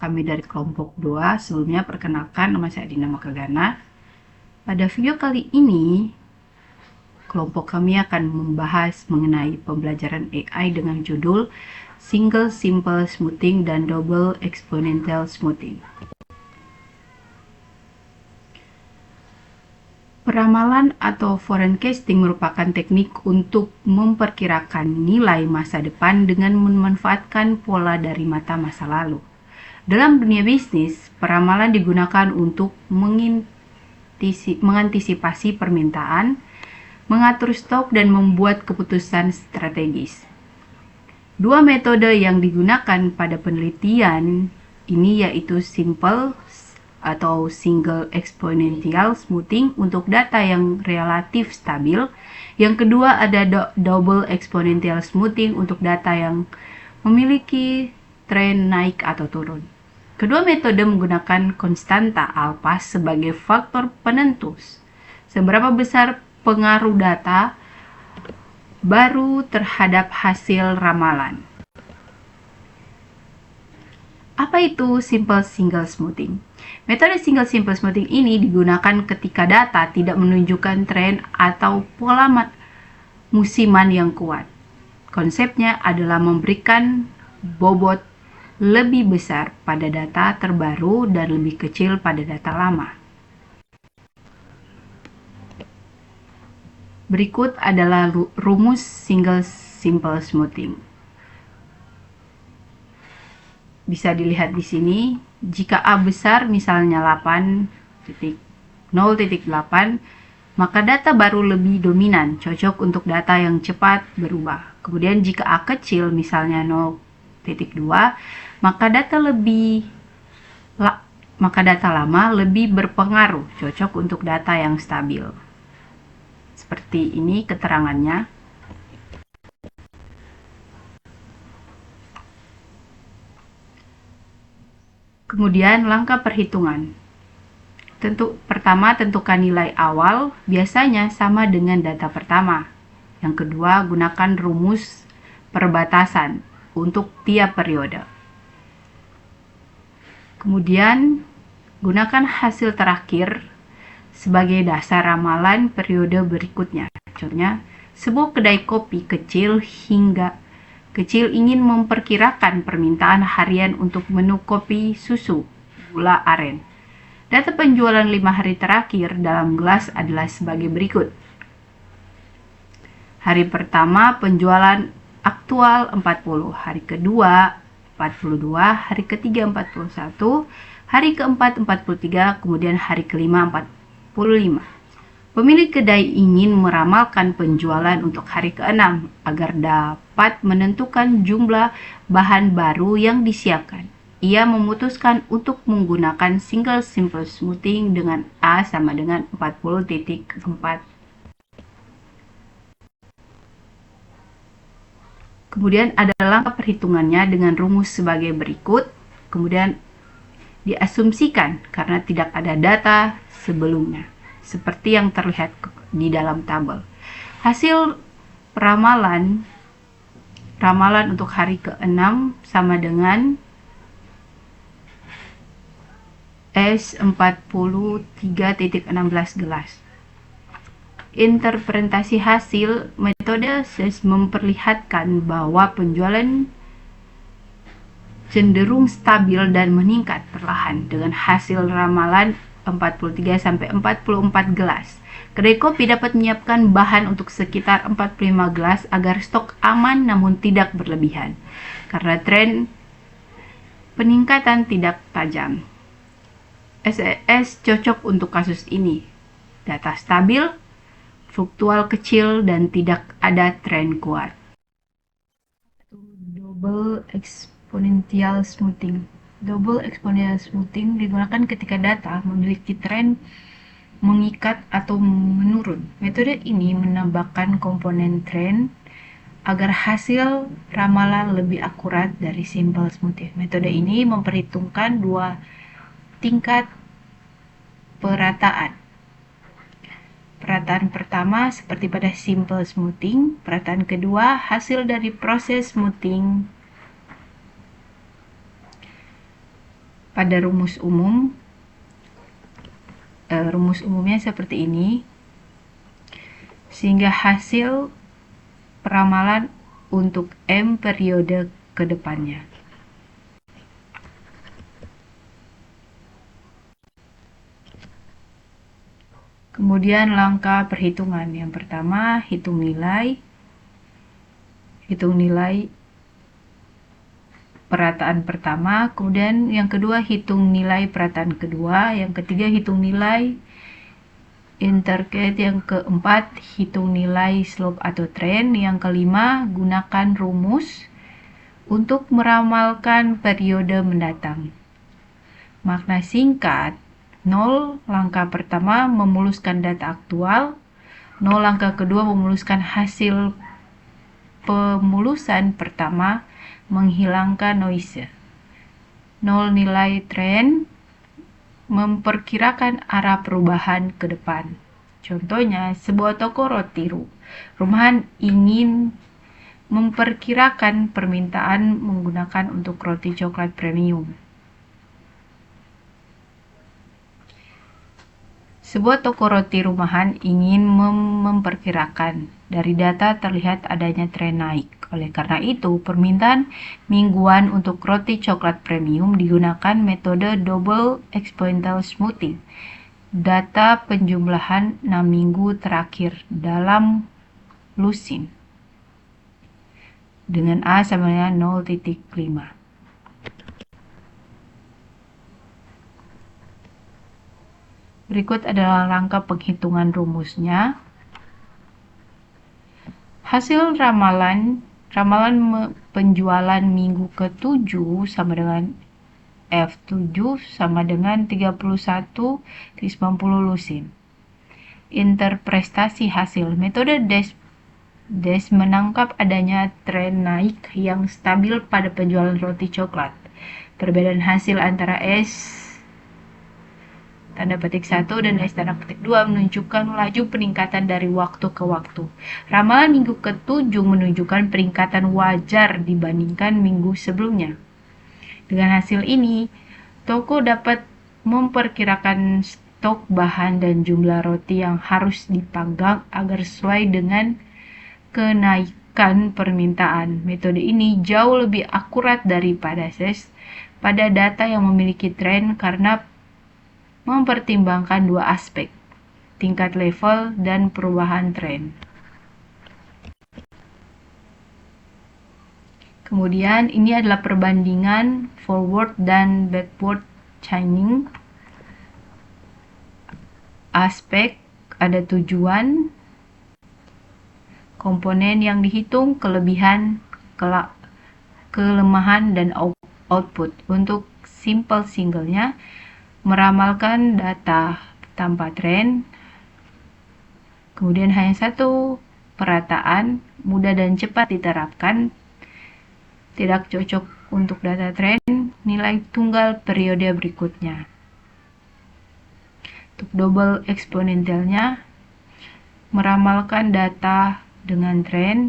kami dari kelompok 2. Sebelumnya perkenalkan, nama saya Dina Makagana. Pada video kali ini, kelompok kami akan membahas mengenai pembelajaran AI dengan judul Single Simple Smoothing dan Double Exponential Smoothing. Peramalan atau forecasting merupakan teknik untuk memperkirakan nilai masa depan dengan memanfaatkan pola dari masa lalu. Dalam dunia bisnis, peramalan digunakan untuk mengantisipasi permintaan, mengatur stok, dan membuat keputusan strategis. Dua metode yang digunakan pada penelitian ini yaitu simple atau single exponential smoothing untuk data yang relatif stabil. Yang kedua ada double exponential smoothing untuk data yang memiliki tren naik atau turun. Kedua metode menggunakan konstanta alpha sebagai faktor penentu seberapa besar pengaruh data baru terhadap hasil ramalan. Apa itu simple single smoothing? Metode single simple smoothing ini digunakan ketika data tidak menunjukkan tren atau pola musiman yang kuat. Konsepnya adalah memberikan bobot lebih besar pada data terbaru dan lebih kecil pada data lama. Berikut adalah rumus single simple smoothing. Bisa dilihat di sini, jika A besar misalnya 8.0.8, maka data baru lebih dominan, cocok untuk data yang cepat berubah. Kemudian jika A kecil misalnya 0.2, maka data lama lebih berpengaruh, cocok untuk data yang stabil. Seperti ini keterangannya. Kemudian langkah perhitungan. Pertama, tentukan nilai awal, biasanya sama dengan data pertama. Yang kedua, gunakan rumus perbatasan untuk tiap periode. Kemudian, gunakan hasil terakhir sebagai dasar ramalan periode berikutnya. Contohnya, sebuah kedai kopi kecil ingin memperkirakan permintaan harian untuk menu kopi susu gula aren. Data penjualan 5 hari terakhir dalam gelas adalah sebagai berikut. Hari pertama penjualan aktual 40, hari kedua 42, hari ketiga 41, hari keempat 43, kemudian hari kelima 45. Pemilik kedai ingin meramalkan penjualan untuk hari ke-6 agar dapat menentukan jumlah bahan baru yang disiapkan. Ia memutuskan untuk menggunakan single simple smoothing dengan A sama dengan 40.4. Kemudian ada langkah perhitungannya dengan rumus sebagai berikut. Kemudian diasumsikan karena tidak ada data sebelumnya, seperti yang terlihat di dalam tabel. Hasil ramalan untuk hari ke-6 sama dengan S 43.16 gelas. Interpretasi hasil metode SES memperlihatkan bahwa penjualan cenderung stabil dan meningkat perlahan dengan hasil ramalan 43-44 gelas. Kedai kopi dapat menyiapkan bahan untuk sekitar 45 gelas agar stok aman namun tidak berlebihan, karena tren peningkatan tidak tajam. SES cocok untuk kasus ini. Data stabil, fluktual kecil, dan tidak ada tren kuat. Double exponential smoothing. Double exponential smoothing digunakan ketika data memiliki tren mengikat atau menurun. Metode ini menambahkan komponen tren agar hasil ramalan lebih akurat dari simple smoothing. Metode ini memperhitungkan dua tingkat perataan. Perataan pertama seperti pada simple smoothing, perataan kedua hasil dari proses smoothing. ada rumus umum. Rumus umumnya seperti ini, sehingga hasil peramalan untuk M periode ke depannya. Kemudian langkah perhitungan. Yang pertama, hitung nilai perataan pertama, kemudian yang kedua hitung nilai perataan kedua, yang ketiga hitung nilai intercalate, yang keempat hitung nilai slope atau tren, yang kelima gunakan rumus untuk meramalkan periode mendatang. Makna singkat: 0 langkah pertama memuluskan data aktual, 0 langkah kedua memuluskan hasil pemulusan pertama, menghilangkan noise. 0 nilai tren memperkirakan arah perubahan ke depan. Contohnya, sebuah toko roti rumahan ingin memperkirakan permintaan menggunakan untuk roti coklat premium. Sebuah toko roti rumahan ingin memperkirakan. Dari data terlihat adanya tren naik. Oleh karena itu, permintaan mingguan untuk roti coklat premium digunakan metode double exponential smoothing. Data penjumlahan 6 minggu terakhir dalam Lucene dengan A sama dengan 0,5. Berikut adalah langkah penghitungan rumusnya. Hasil ramalan penjualan minggu ke-7 sama dengan F7 sama dengan 31/90 Lucene. Interpretasi hasil. Metode DES menangkap adanya tren naik yang stabil pada penjualan roti coklat. Perbedaan hasil antara S tanda petik 1 dan S tanda petik 2 menunjukkan laju peningkatan dari waktu ke waktu. Ramalan minggu ke-7 menunjukkan peningkatan wajar dibandingkan minggu sebelumnya. Dengan hasil ini, toko dapat memperkirakan stok bahan dan jumlah roti yang harus dipanggang agar sesuai dengan kenaikan permintaan. Metode ini jauh lebih akurat daripada SES pada data yang memiliki tren karena mempertimbangkan dua aspek, tingkat level dan perubahan tren. Kemudian ini adalah perbandingan forward dan backward chaining. Aspek ada tujuan, komponen yang dihitung, kelebihan, kelemahan, dan output. Untuk simple singlenya, meramalkan data tanpa tren, kemudian hanya satu perataan, mudah dan cepat diterapkan, tidak cocok untuk data tren, nilai tunggal periode berikutnya. Untuk double eksponensialnya, meramalkan data dengan tren,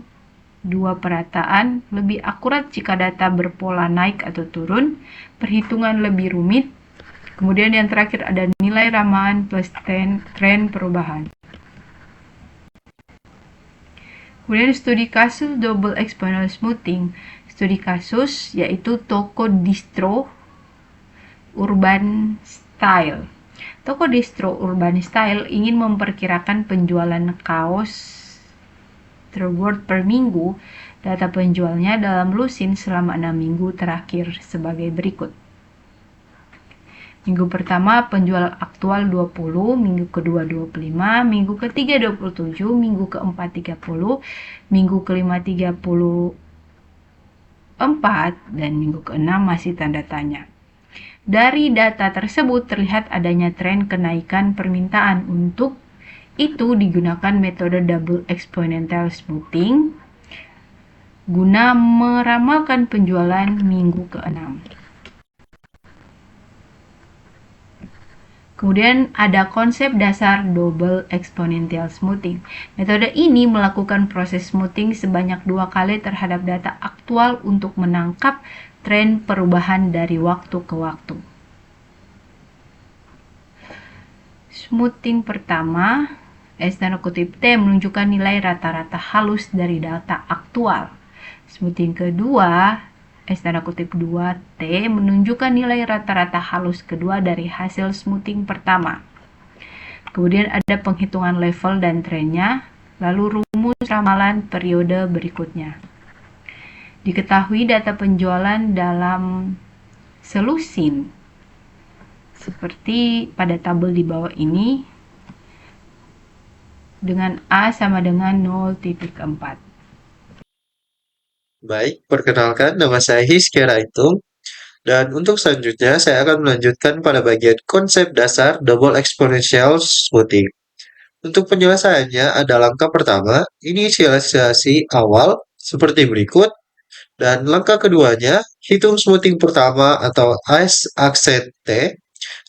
dua perataan, lebih akurat jika data berpola naik atau turun, perhitungan lebih rumit. Kemudian yang terakhir ada nilai ramalan plus tren perubahan. Kemudian studi kasus double exponential smoothing. Studi kasus yaitu toko distro urban style. Toko distro urban style ingin memperkirakan penjualan kaos terword per minggu. Data penjualnya dalam Lucene selama 6 minggu terakhir sebagai berikut. Minggu pertama penjual aktual 20, minggu kedua 25, minggu ketiga 27, minggu keempat 30, minggu kelima 34, dan minggu keenam masih tanda tanya. Dari data tersebut terlihat adanya tren kenaikan permintaan. Untuk itu digunakan metode double exponential smoothing guna meramalkan penjualan minggu ke-6. Kemudian ada konsep dasar double exponential smoothing. Metode ini melakukan proses smoothing sebanyak 2 kali terhadap data aktual untuk menangkap tren perubahan dari waktu ke waktu. Smoothing pertama, S tanda kutip T menunjukkan nilai rata-rata halus dari data aktual. Smoothing kedua, S tanda kutip 2T menunjukkan nilai rata-rata halus kedua dari hasil smoothing pertama. Kemudian ada penghitungan level dan trennya, lalu rumus ramalan periode berikutnya. Diketahui data penjualan dalam selusin seperti pada tabel di bawah ini dengan A sama dengan 0.4. Baik, perkenalkan nama saya Hizky Raitung. Dan untuk selanjutnya, saya akan melanjutkan pada bagian konsep dasar double exponential smoothing. Untuk penyelesaiannya ada langkah pertama, inisialisasi awal seperti berikut. Dan langkah keduanya, hitung smoothing pertama atau S aksen T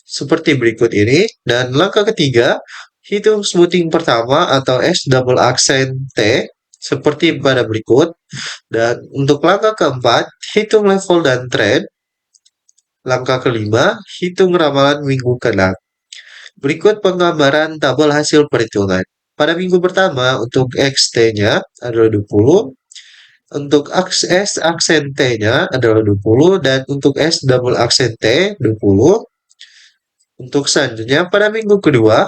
seperti berikut ini. Dan langkah ketiga, hitung smoothing pertama atau S double aksen T seperti pada berikut. Dan untuk langkah keempat, hitung level dan trend. Langkah kelima, hitung ramalan minggu ke-6. Berikut penggambaran tabel hasil perhitungan. Pada minggu pertama, untuk XT-nya adalah 20, untuk S aksen T-nya adalah 20, dan untuk S double aksen T 20. Untuk selanjutnya, pada minggu kedua,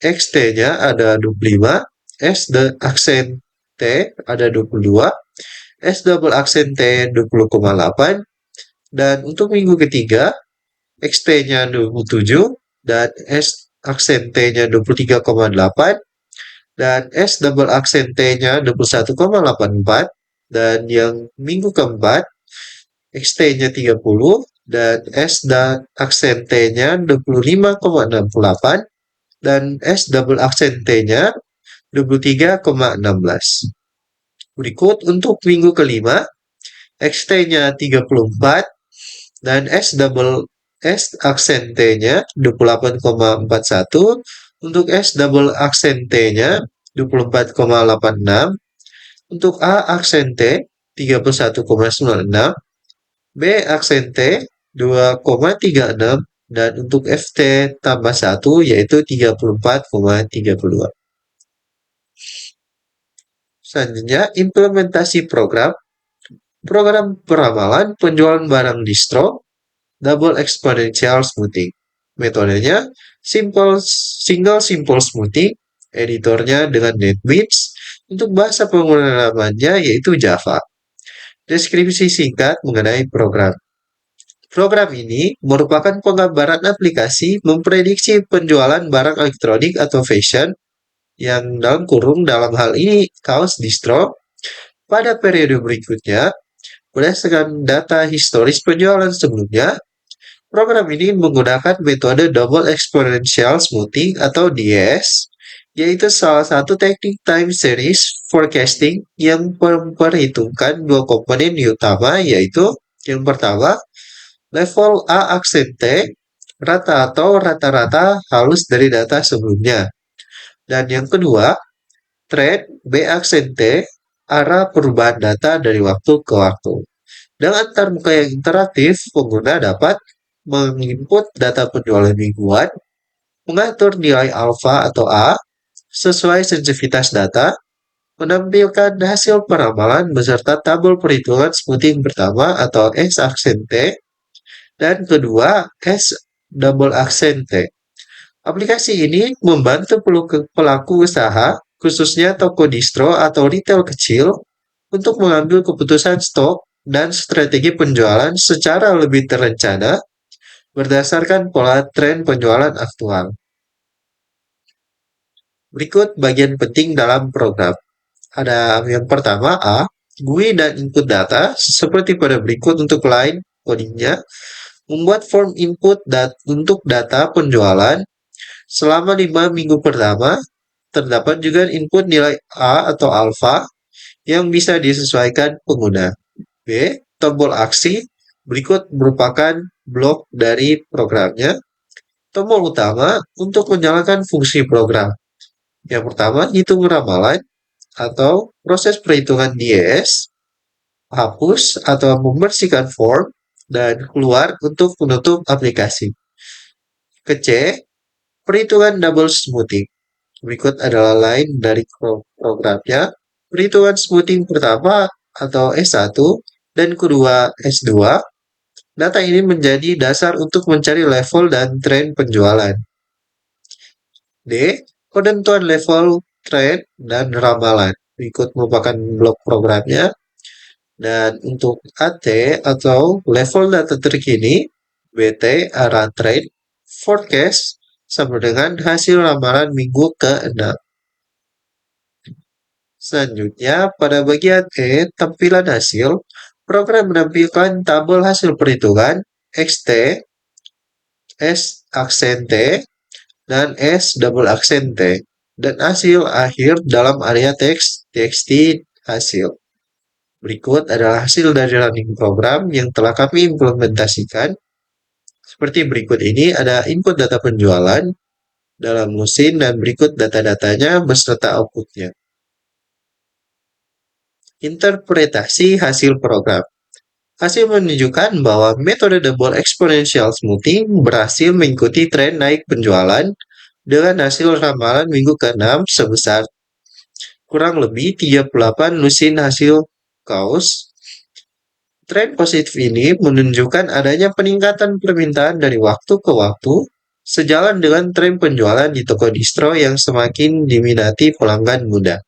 XT-nya ada 25, S aksen T ada 22, S double aksen T 20,8, dan untuk minggu ketiga, XT-nya 27, dan S aksen T-nya 23,8, dan S double aksen T-nya 21,84, dan yang minggu keempat, XT-nya 30, dan S dan aksen T-nya 25,68, dan S double aksen T-nya 23,16. Berikut untuk minggu kelima, XT-nya 34, dan S aksen T-nya 28,41, untuk S double aksen T-nya 24,86, untuk A aksen T 31,96, B aksen T 2,36, dan untuk FT tambah 1 yaitu 34,32. Selanjutnya, implementasi program. Program peramalan penjualan barang distro double exponential smoothing. Metodenya single simple smoothing. Editornya dengan NetBeans. Untuk bahasa penggunaannya yaitu Java. Deskripsi singkat mengenai program. Program ini merupakan penggambaran aplikasi memprediksi penjualan barang elektronik atau fashion yang dalam hal ini kaos distro pada periode berikutnya. Berdasarkan data historis penjualan sebelumnya, program ini menggunakan metode Double Exponential Smoothing atau DES, yaitu salah satu teknik time series forecasting yang memperhitungkan dua komponen utama, yaitu yang pertama, level A aksen T, rata-rata halus dari data sebelumnya. Dan yang kedua, trend B aksen T, arah perubahan data dari waktu ke waktu. Dengan antarmuka yang interaktif, pengguna dapat menginput data penjualan mingguan, mengatur nilai alfa atau A sesuai sensitivitas data, menampilkan hasil peramalan beserta tabel perhitungan smoothing pertama atau S aksen T, dan kedua S double aksen T. Aplikasi ini membantu pelaku usaha, khususnya toko distro atau retail kecil, untuk mengambil keputusan stok dan strategi penjualan secara lebih terencana berdasarkan pola tren penjualan aktual. Berikut bagian penting dalam program. Ada yang pertama A, GUI dan input data seperti pada berikut. Untuk line codingnya, membuat form input untuk data penjualan selama 5 minggu pertama. Terdapat juga input nilai A atau alfa yang bisa disesuaikan pengguna. B, tombol aksi berikut merupakan blok dari programnya. Tombol utama untuk menyalakan fungsi program. Yang pertama, hitung ramalan atau proses perhitungan DES, hapus atau membersihkan form, dan keluar untuk menutup aplikasi. Ke C, Perhitungan double smoothing. Berikut adalah line dari programnya. Perhitungan smoothing pertama atau S1 dan kedua S2. Data ini menjadi dasar untuk mencari level dan tren penjualan. D. Penentuan level, tren, dan ramalan. Berikut merupakan blok programnya. Dan untuk AT atau level data terkini, BT arah trade, forecast sama dengan hasil ramalan minggu ke-6. Selanjutnya, pada bagian E, tampilan hasil, program menampilkan tabel hasil perhitungan XT, S aksen T, dan S double aksen T, dan hasil akhir dalam area teks TXT hasil. Berikut adalah hasil dari running program yang telah kami implementasikan. Seperti berikut ini, ada input data penjualan dalam mesin dan berikut data-datanya beserta outputnya. Interpretasi hasil program. Hasil menunjukkan bahwa metode double exponential smoothing berhasil mengikuti tren naik penjualan dengan hasil ramalan minggu ke-6 sebesar kurang lebih 38 lusin hasil kaos. Tren positif ini menunjukkan adanya peningkatan permintaan dari waktu ke waktu sejalan dengan tren penjualan di toko distro yang semakin diminati pelanggan muda.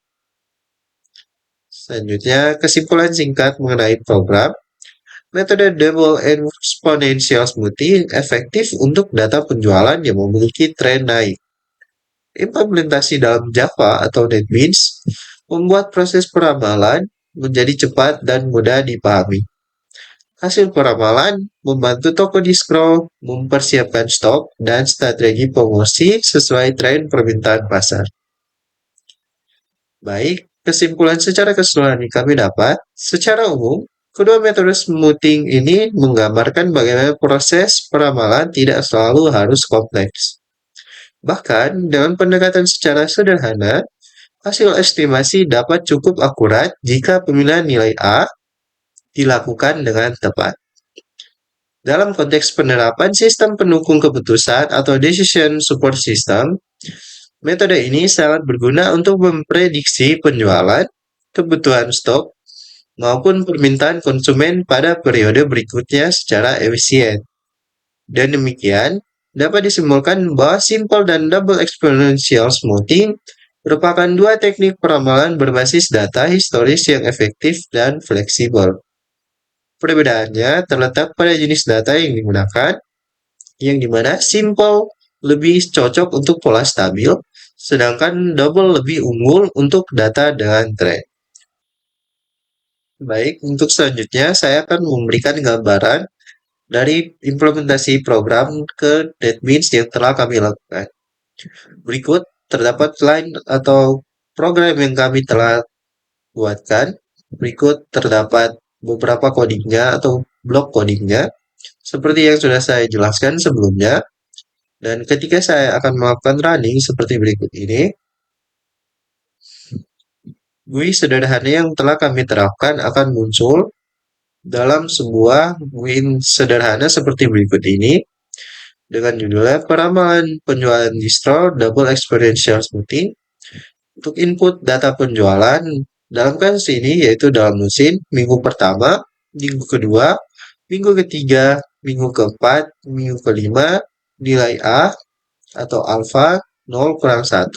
Selanjutnya, kesimpulan singkat mengenai program. Metode double exponential smoothing efektif untuk data penjualan yang memiliki tren naik. Implementasi dalam Java atau NetBeans membuat proses peramalan menjadi cepat dan mudah dipahami. Hasil peramalan membantu toko distro mempersiapkan stok dan strategi promosi sesuai tren permintaan pasar. Baik, kesimpulan secara keseluruhan yang kami dapat, secara umum, kedua metode smoothing ini menggambarkan bagaimana proses peramalan tidak selalu harus kompleks. Bahkan, dengan pendekatan secara sederhana, hasil estimasi dapat cukup akurat jika pemilihan nilai A dilakukan dengan tepat. Dalam konteks penerapan sistem pendukung keputusan atau decision support system, metode ini sangat berguna untuk memprediksi penjualan, kebutuhan stok, maupun permintaan konsumen pada periode berikutnya secara efisien. Dan demikian, dapat disimpulkan bahwa simple dan double exponential smoothing merupakan dua teknik peramalan berbasis data historis yang efektif dan fleksibel. Perbedaannya terletak pada jenis data yang digunakan, yang dimana simple lebih cocok untuk pola stabil, sedangkan double lebih unggul untuk data dengan tren. Baik, untuk selanjutnya saya akan memberikan gambaran dari implementasi program ke NetBeans yang telah kami lakukan. Berikut terdapat line atau program yang kami telah buatkan. Berikut terdapat beberapa codingnya atau blok codingnya seperti yang sudah saya jelaskan sebelumnya. Dan ketika saya akan melakukan running seperti berikut ini, GUI sederhana yang telah kami terapkan akan muncul dalam sebuah GUI sederhana seperti berikut ini dengan judulnya peramalan penjualan distro double exponential smoothing. Untuk input data penjualan dalam kasus ini yaitu dalam mesin minggu pertama, minggu kedua, minggu ketiga, minggu keempat, minggu kelima, nilai A atau alfa 0 kurang 1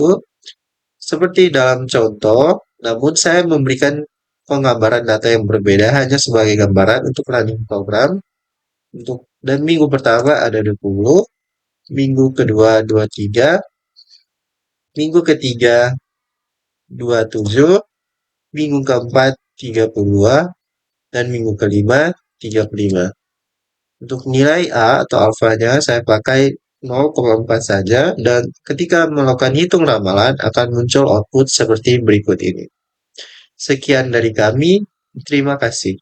seperti dalam contoh, namun saya memberikan penggambaran data yang berbeda hanya sebagai gambaran untuk running program. Dan minggu pertama ada 20, minggu kedua 23, minggu ketiga 27, minggu keempat 32, dan minggu kelima 35. Untuk nilai A atau alfanya saya pakai 0,4 saja dan ketika melakukan hitung ramalan akan muncul output seperti berikut ini. Sekian dari kami, terima kasih.